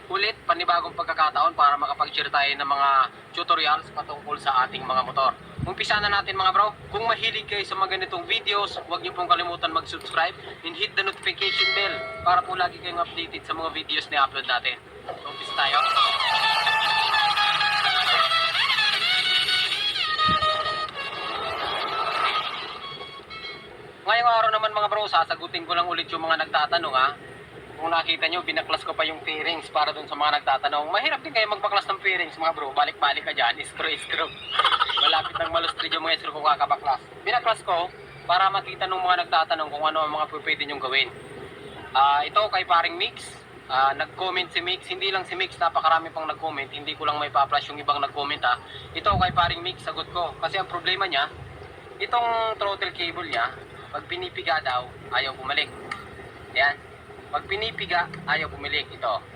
ulit panibagong pagkakataon para makapag-share tayo ng mga tutorials patungkol sa ating mga motor. Umpisa na natin mga bro. Kung mahilig kayo sa mga ganitong videos, huwag niyo pong kalimutan mag-subscribe and hit the notification bell para po lagi kayong updated sa mga videos na upload natin. Umpisa tayo. Ngayong araw naman mga bro, sasagutin ko lang ulit yung mga nagtatanong ha. Kung nakita nyo, binaklas ko pa yung fairings para dun sa mga nagtatanong. Mahirap din kayo magbaklas ng fairings mga bro. Balik-balik ka dyan, screw. Malapit ng malustrid yung mga screw kung kakabaklas. Binaklas ko para makita ng mga nagtatanong kung ano ang mga pwede nyong gawin. Ito kay paring Mix. Nag-comment si Mix. Hindi lang si Mix, napakarami pang nag-comment. Hindi ko lang may pa-flash yung ibang nag-comment ha. Ito kay paring Mix, sagot ko. Kasi ang problema niya, itong throttle cable niya, pag pinipiga daw, ayaw bumalik. Yan. Pag pinipiga, ayaw bumilik. Ito.